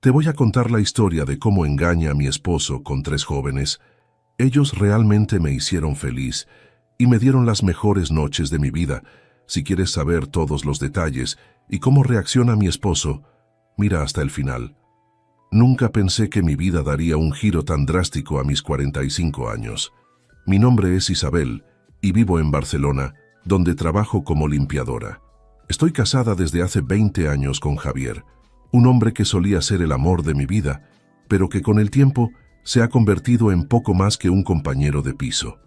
Te voy a contar la historia de cómo engaña a mi esposo con 3 jóvenes. Ellos realmente me hicieron feliz y me dieron las mejores noches de mi vida. Si quieres saber todos los detalles y cómo reacciona mi esposo, mira hasta el final. Nunca pensé que mi vida daría un giro tan drástico a mis 45 años. Mi nombre es Isabel y vivo en Barcelona, donde trabajo como limpiadora. Estoy casada desde hace 20 años con Javier, un hombre que solía ser el amor de mi vida, pero que con el tiempo se ha convertido en poco más que un compañero de piso.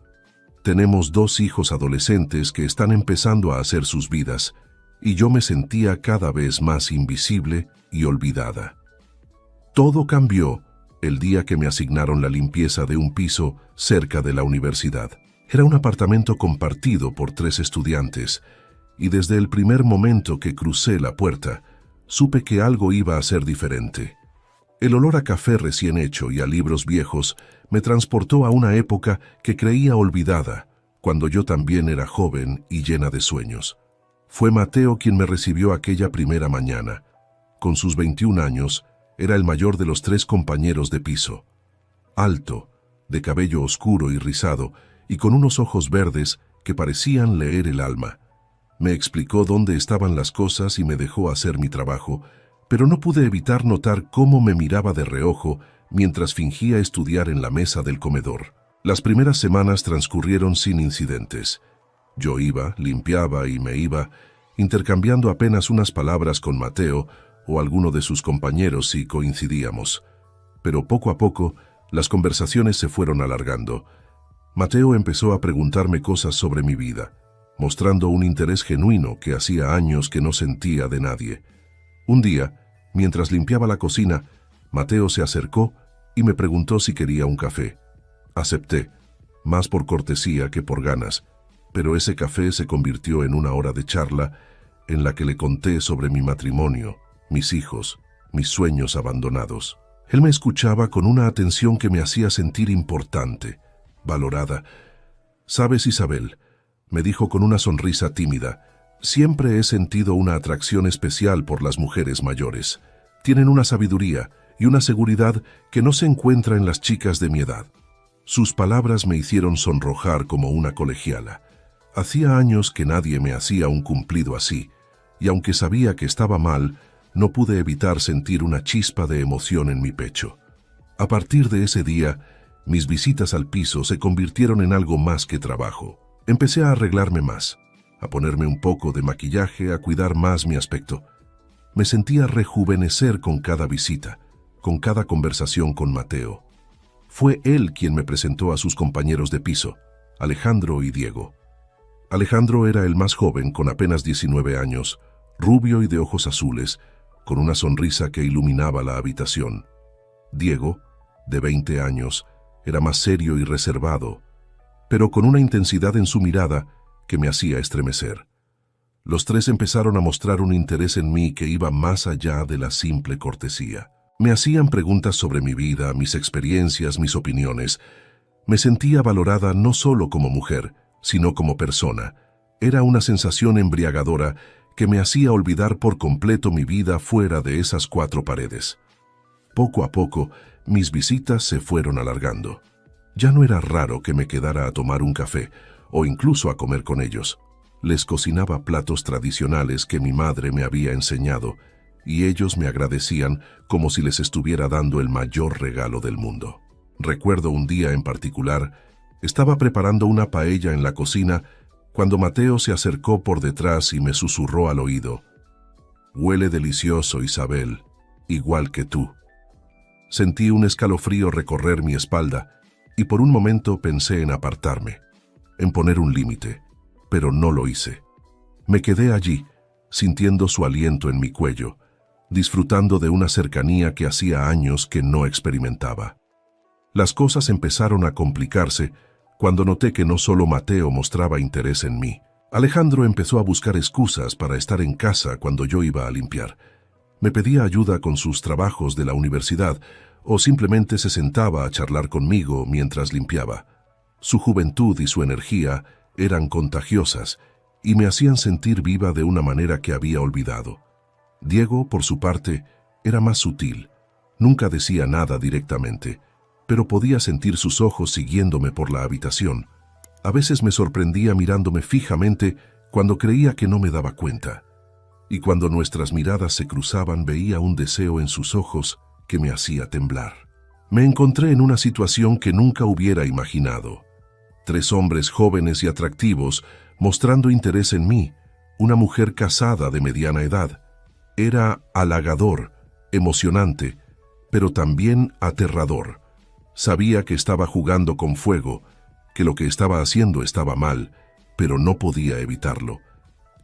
Tenemos 2 hijos adolescentes que están empezando a hacer sus vidas, y yo me sentía cada vez más invisible y olvidada. Todo cambió el día que me asignaron la limpieza de un piso cerca de la universidad. Era un apartamento compartido por 3 estudiantes, y desde el primer momento que crucé la puerta, supe que algo iba a ser diferente. El olor a café recién hecho y a libros viejos me transportó a una época que creía olvidada, cuando yo también era joven y llena de sueños. Fue Mateo quien me recibió aquella primera mañana. Con sus 21 años, era el mayor de los 3 compañeros de piso. Alto, de cabello oscuro y rizado, y con unos ojos verdes que parecían leer el alma. Me explicó dónde estaban las cosas y me dejó hacer mi trabajo, pero no pude evitar notar cómo me miraba de reojo mientras fingía estudiar en la mesa del comedor. Las primeras semanas transcurrieron sin incidentes. Yo iba, limpiaba y me iba, intercambiando apenas unas palabras con Mateo o alguno de sus compañeros si coincidíamos. Pero poco a poco, las conversaciones se fueron alargando. Mateo empezó a preguntarme cosas sobre mi vida, mostrando un interés genuino que hacía años que no sentía de nadie. Un día, mientras limpiaba la cocina, Mateo se acercó y me preguntó si quería un café. Acepté, más por cortesía que por ganas, pero ese café se convirtió en una hora de charla en la que le conté sobre mi matrimonio, mis hijos, mis sueños abandonados. Él me escuchaba con una atención que me hacía sentir importante, valorada. «Sabes, Isabel», me dijo con una sonrisa tímida, «siempre he sentido una atracción especial por las mujeres mayores. Tienen una sabiduría y una seguridad que no se encuentra en las chicas de mi edad». Sus palabras me hicieron sonrojar como una colegiala. Hacía años que nadie me hacía un cumplido así, y aunque sabía que estaba mal, no pude evitar sentir una chispa de emoción en mi pecho. A partir de ese día, mis visitas al piso se convirtieron en algo más que trabajo. Empecé a arreglarme más, a ponerme un poco de maquillaje, a cuidar más mi aspecto. Me sentía rejuvenecer con cada visita, con cada conversación con Mateo. Fue él quien me presentó a sus compañeros de piso, Alejandro y Diego. Alejandro era el más joven, con apenas 19 años, rubio y de ojos azules, con una sonrisa que iluminaba la habitación. Diego, de 20 años, era más serio y reservado, pero con una intensidad en su mirada que me hacía estremecer. Los 3 empezaron a mostrar un interés en mí que iba más allá de la simple cortesía. Me hacían preguntas sobre mi vida, mis experiencias, mis opiniones. Me sentía valorada no solo como mujer, sino como persona. Era una sensación embriagadora que me hacía olvidar por completo mi vida fuera de esas 4 paredes. Poco a poco, mis visitas se fueron alargando. Ya no era raro que me quedara a tomar un café o incluso a comer con ellos. Les cocinaba platos tradicionales que mi madre me había enseñado y ellos me agradecían como si les estuviera dando el mayor regalo del mundo. Recuerdo un día en particular, estaba preparando una paella en la cocina cuando Mateo se acercó por detrás y me susurró al oído: «Huele delicioso, Isabel, igual que tú». Sentí un escalofrío recorrer mi espalda y por un momento pensé en apartarme, en poner un límite, pero no lo hice. Me quedé allí, sintiendo su aliento en mi cuello, disfrutando de una cercanía que hacía años que no experimentaba. Las cosas empezaron a complicarse cuando noté que no solo Mateo mostraba interés en mí. Alejandro empezó a buscar excusas para estar en casa cuando yo iba a limpiar. Me pedía ayuda con sus trabajos de la universidad o simplemente se sentaba a charlar conmigo mientras limpiaba. Su juventud y su energía eran contagiosas y me hacían sentir viva de una manera que había olvidado. Diego, por su parte, era más sutil. Nunca decía nada directamente, pero podía sentir sus ojos siguiéndome por la habitación. A veces me sorprendía mirándome fijamente cuando creía que no me daba cuenta. Y cuando nuestras miradas se cruzaban veía un deseo en sus ojos que me hacía temblar. Me encontré en una situación que nunca hubiera imaginado. 3 hombres jóvenes y atractivos mostrando interés en mí, una mujer casada de mediana edad. Era halagador, emocionante, pero también aterrador. Sabía que estaba jugando con fuego, que lo que estaba haciendo estaba mal, pero no podía evitarlo.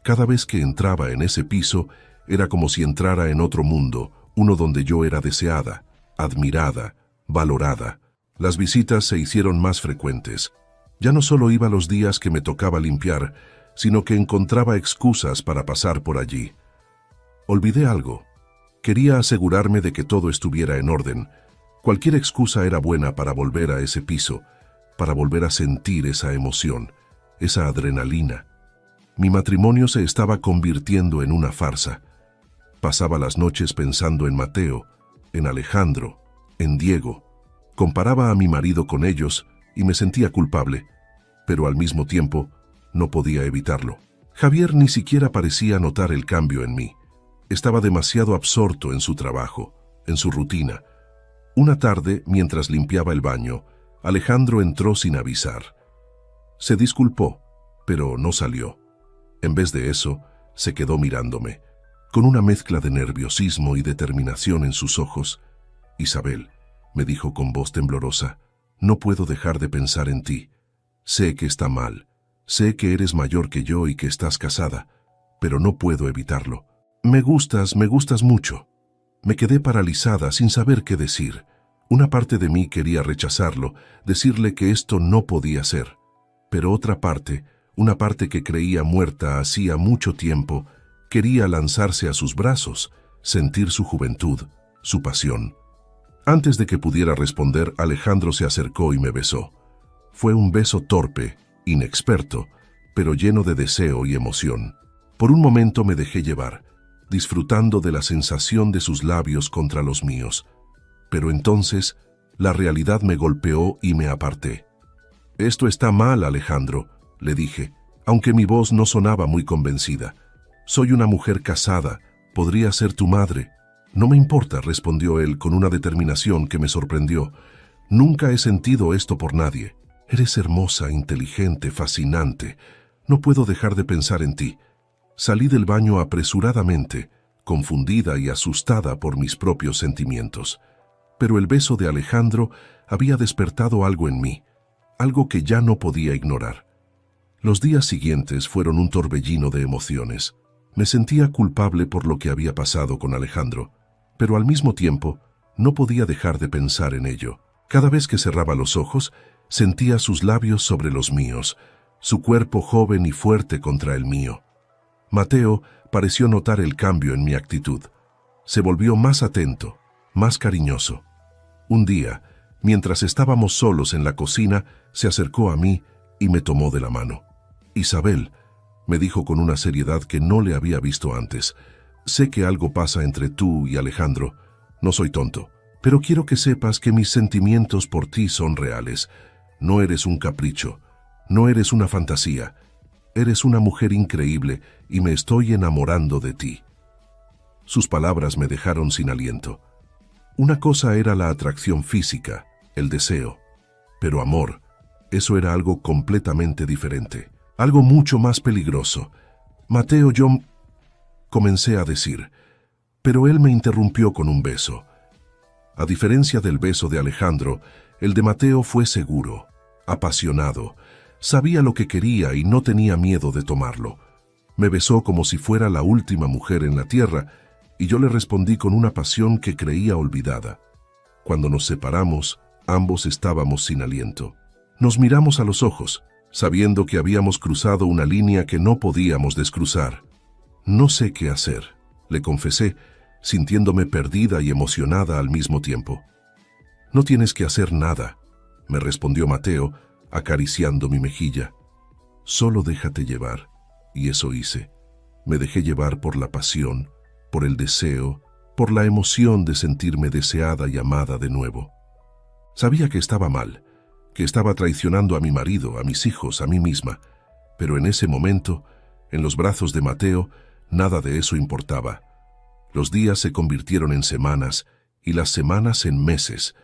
Cada vez que entraba en ese piso, era como si entrara en otro mundo, uno donde yo era deseada, admirada, valorada. Las visitas se hicieron más frecuentes. Ya no solo iba los días que me tocaba limpiar, sino que encontraba excusas para pasar por allí. Olvidé algo. Quería asegurarme de que todo estuviera en orden. Cualquier excusa era buena para volver a ese piso, para volver a sentir esa emoción, esa adrenalina. Mi matrimonio se estaba convirtiendo en una farsa. Pasaba las noches pensando en Mateo, en Alejandro, en Diego. Comparaba a mi marido con ellos y me sentía culpable, pero al mismo tiempo no podía evitarlo. Javier ni siquiera parecía notar el cambio en mí. Estaba demasiado absorto en su trabajo, en su rutina. Una tarde, mientras limpiaba el baño, Alejandro entró sin avisar. Se disculpó, pero no salió. En vez de eso, se quedó mirándome, con una mezcla de nerviosismo y determinación en sus ojos. «Isabel», me dijo con voz temblorosa, «no puedo dejar de pensar en ti. Sé que está mal, sé que eres mayor que yo y que estás casada, pero no puedo evitarlo. Me gustas mucho». Me quedé paralizada sin saber qué decir. Una parte de mí quería rechazarlo, decirle que esto no podía ser. Pero otra parte, una parte que creía muerta hacía mucho tiempo, quería lanzarse a sus brazos, sentir su juventud, su pasión. Antes de que pudiera responder, Alejandro se acercó y me besó. Fue un beso torpe, inexperto, pero lleno de deseo y emoción. Por un momento me dejé llevar, disfrutando de la sensación de sus labios contra los míos. Pero entonces, la realidad me golpeó y me aparté. «Esto está mal, Alejandro», le dije, aunque mi voz no sonaba muy convencida. «Soy una mujer casada, podría ser tu madre». «No me importa», respondió él con una determinación que me sorprendió. «Nunca he sentido esto por nadie. Eres hermosa, inteligente, fascinante. No puedo dejar de pensar en ti». Salí del baño apresuradamente, confundida y asustada por mis propios sentimientos. Pero el beso de Alejandro había despertado algo en mí, algo que ya no podía ignorar. Los días siguientes fueron un torbellino de emociones. Me sentía culpable por lo que había pasado con Alejandro, pero al mismo tiempo no podía dejar de pensar en ello. Cada vez que cerraba los ojos, sentía sus labios sobre los míos, su cuerpo joven y fuerte contra el mío. Mateo pareció notar el cambio en mi actitud. Se volvió más atento, más cariñoso. Un día, mientras estábamos solos en la cocina, se acercó a mí y me tomó de la mano. «Isabel», me dijo con una seriedad que no le había visto antes, «sé que algo pasa entre tú y Alejandro. No soy tonto, pero quiero que sepas que mis sentimientos por ti son reales. No eres un capricho, no eres una fantasía. Eres una mujer increíble y me estoy enamorando de ti». Sus palabras me dejaron sin aliento. Una cosa era la atracción física, el deseo, pero amor, eso era algo completamente diferente, algo mucho más peligroso. «Mateo, yo…», comencé a decir, pero él me interrumpió con un beso. A diferencia del beso de Alejandro, el de Mateo fue seguro, apasionado. Sabía lo que quería y no tenía miedo de tomarlo. Me besó como si fuera la última mujer en la tierra, y yo le respondí con una pasión que creía olvidada. Cuando nos separamos, ambos estábamos sin aliento. Nos miramos a los ojos, sabiendo que habíamos cruzado una línea que no podíamos descruzar. «No sé qué hacer», le confesé, sintiéndome perdida y emocionada al mismo tiempo. «No tienes que hacer nada», me respondió Mateo, acariciando mi mejilla. «Solo déjate llevar». Y eso hice. Me dejé llevar por la pasión, por el deseo, por la emoción de sentirme deseada y amada de nuevo. Sabía que estaba mal, que estaba traicionando a mi marido, a mis hijos, a mí misma, pero en ese momento, en los brazos de Mateo, nada de eso importaba. Los días se convirtieron en semanas y las semanas en meses.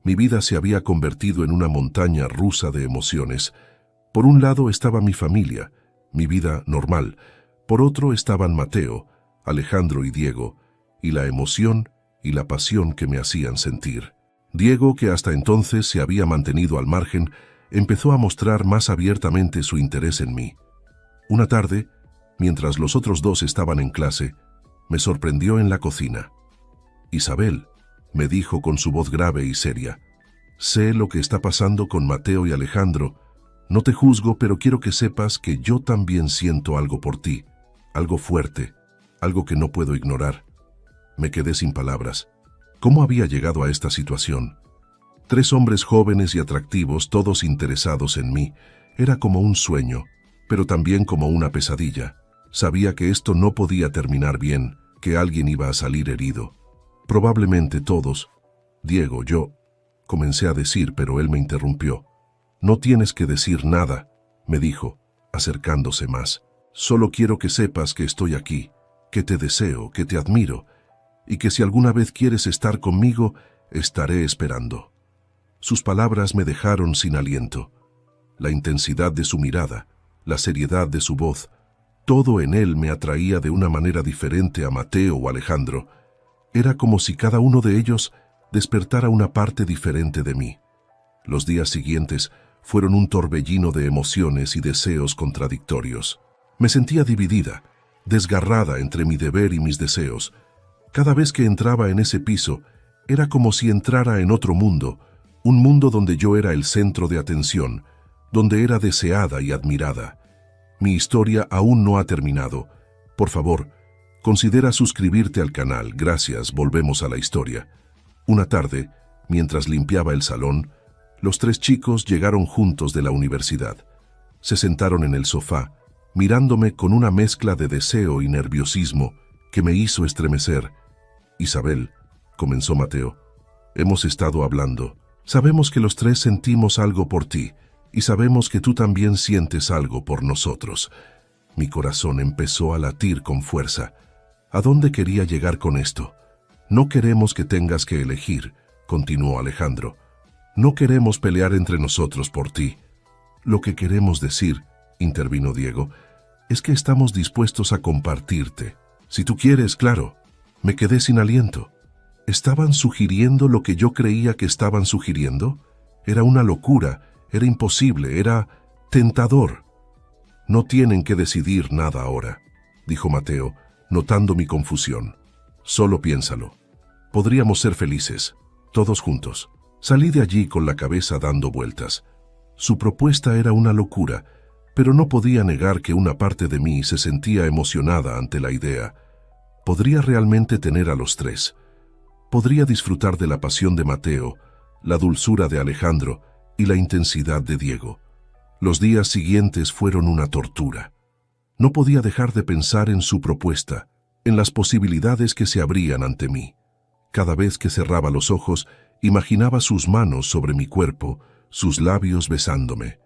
Mi vida se había convertido en una montaña rusa de emociones. Por un lado estaba mi familia, mi vida normal. Por otro estaban Mateo, Alejandro y Diego, y la emoción y la pasión que me hacían sentir. Diego, que hasta entonces se había mantenido al margen, empezó a mostrar más abiertamente su interés en mí. Una tarde, mientras los otros dos estaban en clase, me sorprendió en la cocina. «Isabel», me dijo con su voz grave y seria, «sé lo que está pasando con Mateo y Alejandro. No te juzgo, pero quiero que sepas que yo también siento algo por ti, algo fuerte, algo que no puedo ignorar». Me quedé sin palabras. ¿Cómo había llegado a esta situación? 3 hombres jóvenes y atractivos, todos interesados en mí. Era como un sueño, pero también como una pesadilla. Sabía que esto no podía terminar bien, que alguien iba a salir herido. Probablemente todos. «Diego, yo», comencé a decir, pero él me interrumpió. «No tienes que decir nada», me dijo, acercándose más. «Solo quiero que sepas que estoy aquí, que te deseo, que te admiro, y que si alguna vez quieres estar conmigo, estaré esperando». Sus palabras me dejaron sin aliento. La intensidad de su mirada, la seriedad de su voz, todo en él me atraía de una manera diferente a Mateo o Alejandro. Era como si cada uno de ellos despertara una parte diferente de mí. Los días siguientes fueron un torbellino de emociones y deseos contradictorios. Me sentía dividida, desgarrada entre mi deber y mis deseos. Cada vez que entraba en ese piso, era como si entrara en otro mundo, un mundo donde yo era el centro de atención, donde era deseada y admirada. Mi historia aún no ha terminado. Por favor, considera suscribirte al canal. Gracias, volvemos a la historia. Una tarde, mientras limpiaba el salón, los 3 chicos llegaron juntos de la universidad. Se sentaron en el sofá, mirándome con una mezcla de deseo y nerviosismo que me hizo estremecer. «Isabel», comenzó Mateo, «hemos estado hablando. Sabemos que los 3 sentimos algo por ti, y sabemos que tú también sientes algo por nosotros». Mi corazón empezó a latir con fuerza. ¿A dónde quería llegar con esto? «No queremos que tengas que elegir», continuó Alejandro. «No queremos pelear entre nosotros por ti. Lo que queremos decir», intervino Diego, «es que estamos dispuestos a compartirte. Si tú quieres, claro». Me quedé sin aliento. ¿Estaban sugiriendo lo que yo creía que estaban sugiriendo? Era una locura, era imposible, era tentador. «No tienen que decidir nada ahora», dijo Mateo, notando mi confusión. «Solo piénsalo. Podríamos ser felices, todos juntos». Salí de allí con la cabeza dando vueltas. Su propuesta era una locura, pero no podía negar que una parte de mí se sentía emocionada ante la idea. ¿Podría realmente tener a los 3? ¿Podría disfrutar de la pasión de Mateo, la dulzura de Alejandro y la intensidad de Diego? Los días siguientes fueron una tortura. No podía dejar de pensar en su propuesta, en las posibilidades que se abrían ante mí. Cada vez que cerraba los ojos, imaginaba sus manos sobre mi cuerpo, sus labios besándome,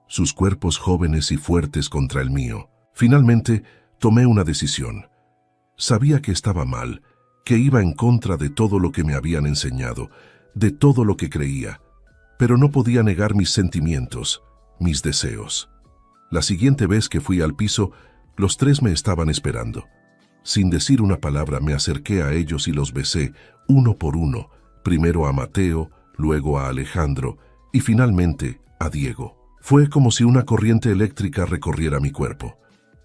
sus cuerpos jóvenes y fuertes contra el mío. Finalmente, tomé una decisión. Sabía que estaba mal, que iba en contra de todo lo que me habían enseñado, de todo lo que creía, pero no podía negar mis sentimientos, mis deseos. La siguiente vez que fui al piso, los 3 me estaban esperando. Sin decir una palabra me acerqué a ellos y los besé, uno por uno, primero a Mateo, luego a Alejandro y finalmente a Diego. Fue como si una corriente eléctrica recorriera mi cuerpo.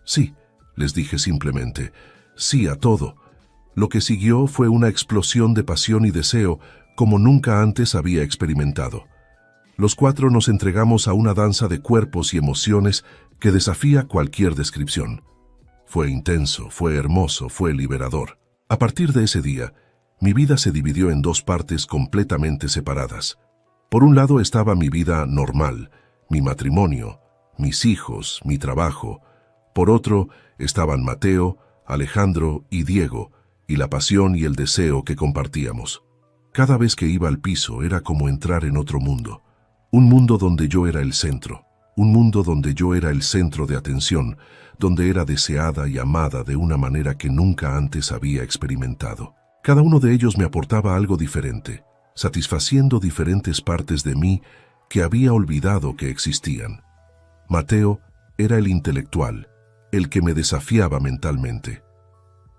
«Sí», les dije simplemente, «sí a todo». Lo que siguió fue una explosión de pasión y deseo como nunca antes había experimentado. Los 4 nos entregamos a una danza de cuerpos y emociones que desafía cualquier descripción. Fue intenso, fue hermoso, fue liberador. A partir de ese día, mi vida se dividió en 2 partes completamente separadas. Por un lado estaba mi vida normal, mi matrimonio, mis hijos, mi trabajo. Por otro estaban Mateo, Alejandro y Diego, y la pasión y el deseo que compartíamos. Cada vez que iba al piso era como entrar en otro mundo, un mundo donde yo era el centro, un mundo donde yo era el centro de atención, donde era deseada y amada de una manera que nunca antes había experimentado. Cada uno de ellos me aportaba algo diferente, satisfaciendo diferentes partes de mí que había olvidado que existían. Mateo era el intelectual, el que me desafiaba mentalmente.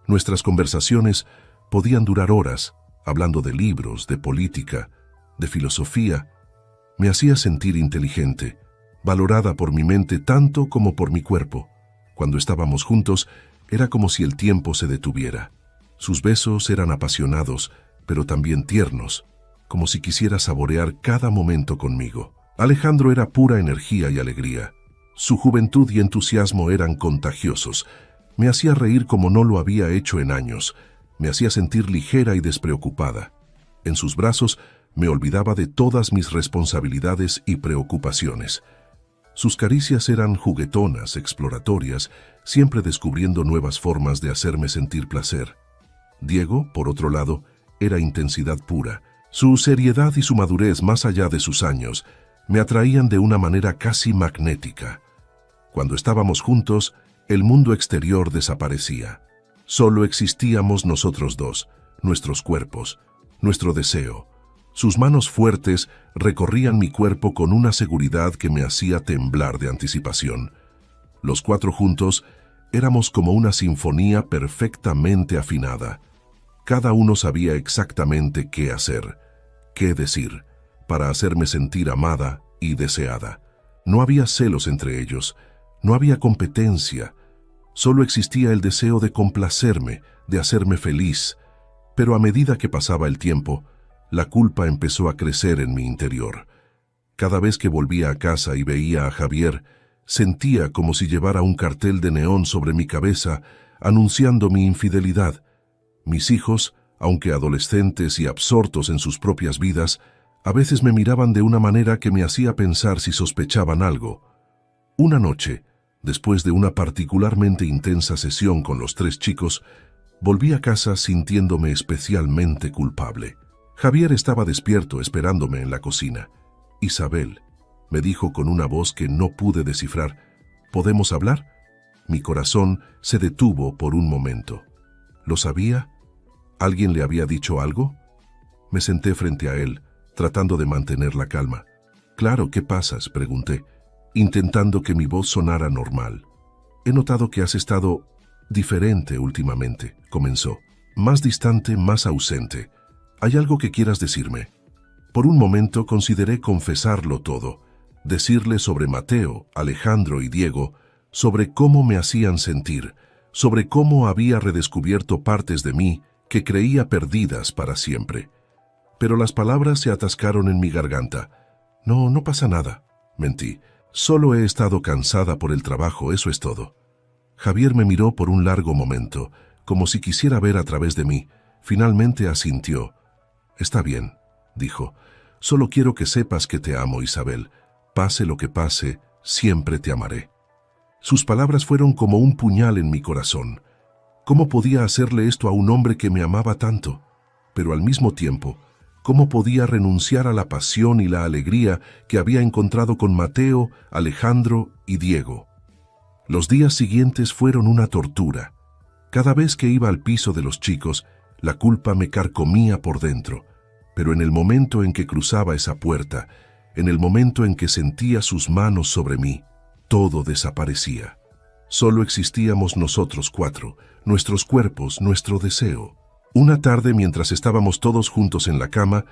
Nuestras conversaciones podían durar horas, hablando de libros, de política, de filosofía. Me hacía sentir inteligente, valorada por mi mente tanto como por mi cuerpo. Cuando estábamos juntos, era como si el tiempo se detuviera. Sus besos eran apasionados, pero también tiernos, como si quisiera saborear cada momento conmigo. Alejandro era pura energía y alegría. Su juventud y entusiasmo eran contagiosos. Me hacía reír como no lo había hecho en años. Me hacía sentir ligera y despreocupada. En sus brazos me olvidaba de todas mis responsabilidades y preocupaciones. Sus caricias eran juguetonas, exploratorias, siempre descubriendo nuevas formas de hacerme sentir placer. Diego, por otro lado, era intensidad pura. Su seriedad y su madurez más allá de sus años me atraían de una manera casi magnética. Cuando estábamos juntos, el mundo exterior desaparecía. Solo existíamos nosotros dos, nuestros cuerpos, nuestro deseo. Sus manos fuertes recorrían mi cuerpo con una seguridad que me hacía temblar de anticipación. Los cuatro juntos éramos como una sinfonía perfectamente afinada. Cada uno sabía exactamente qué hacer, qué decir, para hacerme sentir amada y deseada. No había celos entre ellos, no había competencia, solo existía el deseo de complacerme, de hacerme feliz. Pero a medida que pasaba el tiempo, la culpa empezó a crecer en mi interior. Cada vez que volvía a casa y veía a Javier, sentía como si llevara un cartel de neón sobre mi cabeza, anunciando mi infidelidad. Mis hijos, aunque adolescentes y absortos en sus propias vidas, a veces me miraban de una manera que me hacía pensar si sospechaban algo. Una noche, después de una particularmente intensa sesión con los tres chicos, volví a casa sintiéndome especialmente culpable. Javier estaba despierto esperándome en la cocina. «Isabel», me dijo con una voz que no pude descifrar, «¿podemos hablar?». Mi corazón se detuvo por un momento. ¿Lo sabía? ¿Alguien le había dicho algo? Me senté frente a él, tratando de mantener la calma. «Claro, ¿qué pasas?», pregunté, intentando que mi voz sonara normal. «He notado que has estado diferente últimamente», comenzó. «Más distante, más ausente. ¿Hay algo que quieras decirme?». Por un momento consideré confesarlo todo, decirle sobre Mateo, Alejandro y Diego, sobre cómo me hacían sentir, sobre cómo había redescubierto partes de mí que creía perdidas para siempre. Pero las palabras se atascaron en mi garganta. No pasa nada», mentí. «Solo he estado cansada por el trabajo, eso es todo». Javier me miró por un largo momento, como si quisiera ver a través de mí. Finalmente asintió. «Está bien», dijo. «Solo quiero que sepas que te amo, Isabel. Pase lo que pase, siempre te amaré». Sus palabras fueron como un puñal en mi corazón. ¿Cómo podía hacerle esto a un hombre que me amaba tanto? Pero al mismo tiempo, ¿cómo podía renunciar a la pasión y la alegría que había encontrado con Mateo, Alejandro y Diego? Los días siguientes fueron una tortura. Cada vez que iba al piso de los chicos, la culpa me carcomía por dentro. Pero en el momento en que cruzaba esa puerta, en el momento en que sentía sus manos sobre mí, todo desaparecía. Solo existíamos nosotros cuatro, nuestros cuerpos, nuestro deseo. Una tarde, mientras estábamos todos juntos en la cama,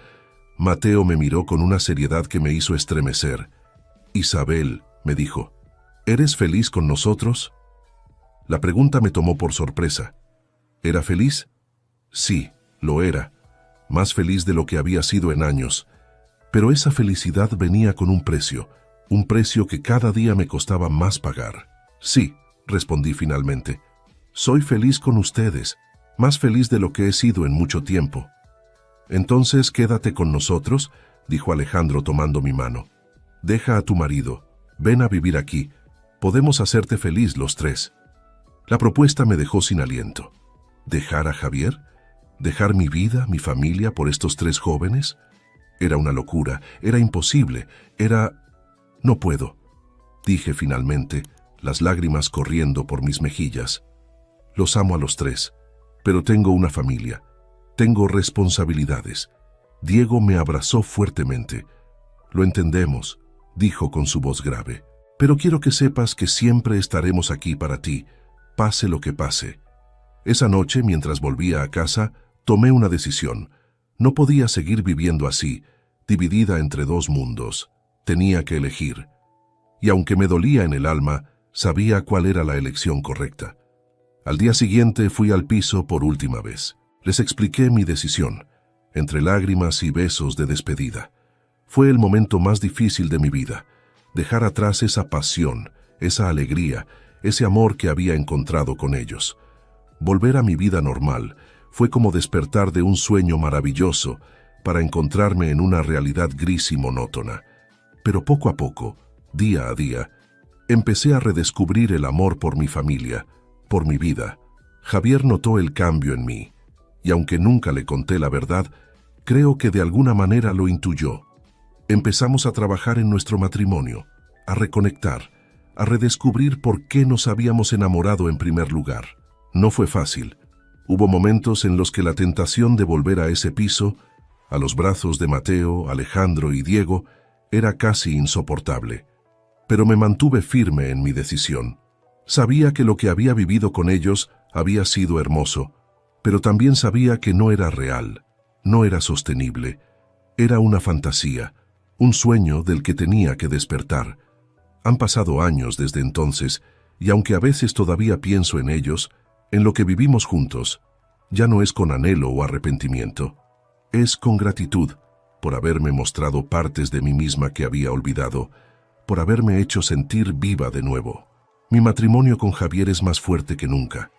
Mateo me miró con una seriedad que me hizo estremecer. «Isabel», me dijo, «¿eres feliz con nosotros?». La pregunta me tomó por sorpresa. ¿Era feliz? Sí, lo era. Más feliz de lo que había sido en años. Pero esa felicidad venía con un precio que cada día me costaba más pagar. «Sí», respondí finalmente. «Soy feliz con ustedes, más feliz de lo que he sido en mucho tiempo». «Entonces quédate con nosotros», dijo Alejandro tomando mi mano. «Deja a tu marido, ven a vivir aquí, podemos hacerte feliz los tres». La propuesta me dejó sin aliento. ¿Dejar a Javier? ¿Dejar mi vida, mi familia, por estos 3 jóvenes? Era una locura, era imposible, era... No puedo, dije finalmente, las lágrimas corriendo por mis mejillas. Los amo a los 3, pero tengo una familia, tengo responsabilidades. Diego me abrazó fuertemente. Lo entendemos, dijo con su voz grave, pero quiero que sepas que siempre estaremos aquí para ti, pase lo que pase. Esa noche, mientras volvía a casa, tomé una decisión. No podía seguir viviendo así, dividida entre 2 mundos. Tenía que elegir. Y aunque me dolía en el alma, sabía cuál era la elección correcta. Al día siguiente fui al piso por última vez. Les expliqué mi decisión, entre lágrimas y besos de despedida. Fue el momento más difícil de mi vida. Dejar atrás esa pasión, esa alegría, ese amor que había encontrado con ellos. Volver a mi vida normal fue como despertar de un sueño maravilloso para encontrarme en una realidad gris y monótona. Pero poco a poco, día a día, empecé a redescubrir el amor por mi familia, por mi vida. Javier notó el cambio en mí, y aunque nunca le conté la verdad, creo que de alguna manera lo intuyó. Empezamos a trabajar en nuestro matrimonio, a reconectar, a redescubrir por qué nos habíamos enamorado en primer lugar. No fue fácil. Hubo momentos en los que la tentación de volver a ese piso, a los brazos de Mateo, Alejandro y Diego, era casi insoportable. Pero me mantuve firme en mi decisión. Sabía que lo que había vivido con ellos había sido hermoso, pero también sabía que no era real, no era sostenible. Era una fantasía, un sueño del que tenía que despertar. Han pasado años desde entonces, y aunque a veces todavía pienso en ellos, en lo que vivimos juntos, ya no es con anhelo o arrepentimiento. Es con gratitud por haberme mostrado partes de mí misma que había olvidado, por haberme hecho sentir viva de nuevo. Mi matrimonio con Javier es más fuerte que nunca.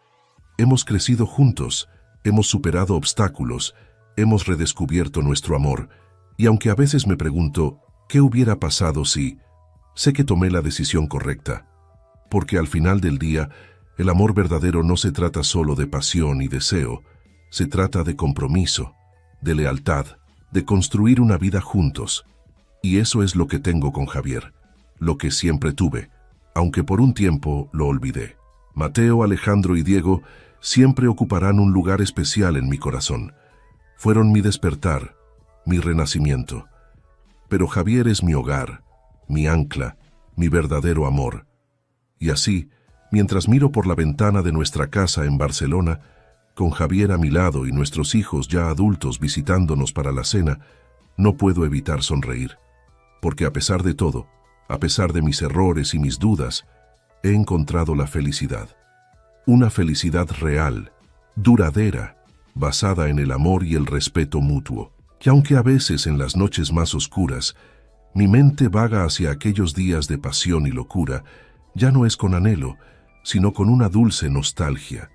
Hemos crecido juntos, hemos superado obstáculos, hemos redescubierto nuestro amor, y aunque a veces me pregunto, ¿qué hubiera pasado si? Sé que tomé la decisión correcta, porque al final del día, el amor verdadero no se trata solo de pasión y deseo, se trata de compromiso, de lealtad, de construir una vida juntos. Y eso es lo que tengo con Javier, lo que siempre tuve, aunque por un tiempo lo olvidé. Mateo, Alejandro y Diego siempre ocuparán un lugar especial en mi corazón. Fueron mi despertar, mi renacimiento. Pero Javier es mi hogar, mi ancla, mi verdadero amor. Y así, mientras miro por la ventana de nuestra casa en Barcelona, con Javier a mi lado y nuestros hijos ya adultos visitándonos para la cena, no puedo evitar sonreír. Porque a pesar de todo, a pesar de mis errores y mis dudas, he encontrado la felicidad. Una felicidad real, duradera, basada en el amor y el respeto mutuo. Que aunque a veces en las noches más oscuras, mi mente vaga hacia aquellos días de pasión y locura, ya no es con anhelo, sino con una dulce nostalgia.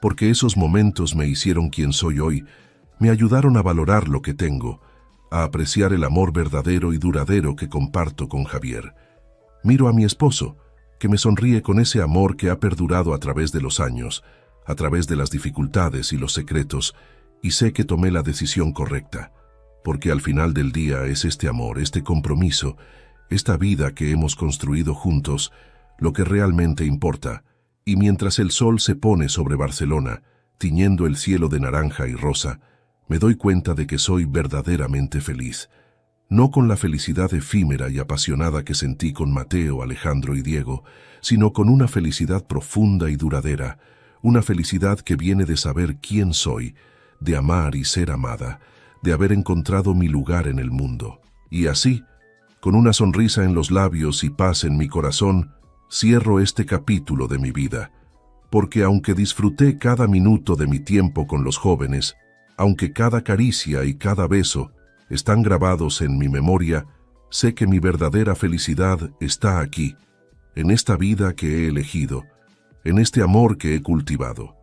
Porque esos momentos me hicieron quien soy hoy, me ayudaron a valorar lo que tengo, a apreciar el amor verdadero y duradero que comparto con Javier. Miro a mi esposo, que me sonríe con ese amor que ha perdurado a través de los años, a través de las dificultades y los secretos, y sé que tomé la decisión correcta, porque al final del día es este amor, este compromiso, esta vida que hemos construido juntos, lo que realmente importa. Y mientras el sol se pone sobre Barcelona, tiñendo el cielo de naranja y rosa, me doy cuenta de que soy verdaderamente feliz. No con la felicidad efímera y apasionada que sentí con Mateo, Alejandro y Diego, sino con una felicidad profunda y duradera, una felicidad que viene de saber quién soy, de amar y ser amada, de haber encontrado mi lugar en el mundo. Y así, con una sonrisa en los labios y paz en mi corazón, cierro este capítulo de mi vida, porque aunque disfruté cada minuto de mi tiempo con los jóvenes, aunque cada caricia y cada beso están grabados en mi memoria, sé que mi verdadera felicidad está aquí, en esta vida que he elegido, en este amor que he cultivado.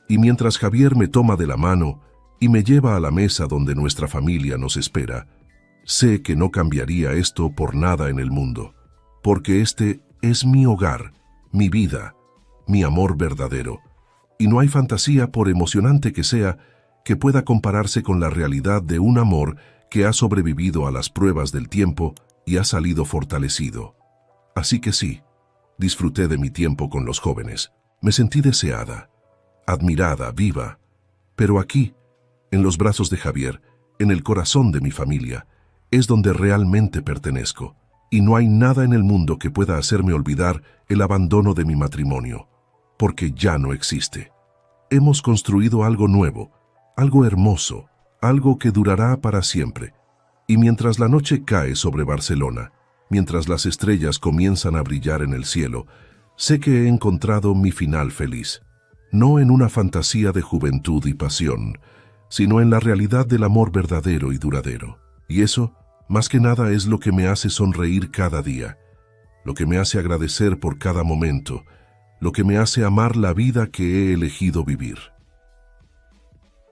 Y mientras Javier me toma de la mano y me lleva a la mesa donde nuestra familia nos espera, sé que no cambiaría esto por nada en el mundo, porque este es mi hogar, mi vida, mi amor verdadero. Y no hay fantasía, por emocionante que sea, que pueda compararse con la realidad de un amor que ha sobrevivido a las pruebas del tiempo y ha salido fortalecido. Así que sí, disfruté de mi tiempo con los jóvenes. Me sentí deseada, admirada, viva. Pero aquí, en los brazos de Javier, en el corazón de mi familia, es donde realmente pertenezco. Y no hay nada en el mundo que pueda hacerme olvidar el abandono de mi matrimonio, porque ya no existe. Hemos construido algo nuevo, algo hermoso, algo que durará para siempre. Y mientras la noche cae sobre Barcelona, mientras las estrellas comienzan a brillar en el cielo, sé que he encontrado mi final feliz. No en una fantasía de juventud y pasión, sino en la realidad del amor verdadero y duradero. Y eso, más que nada, es lo que me hace sonreír cada día, lo que me hace agradecer por cada momento, lo que me hace amar la vida que he elegido vivir.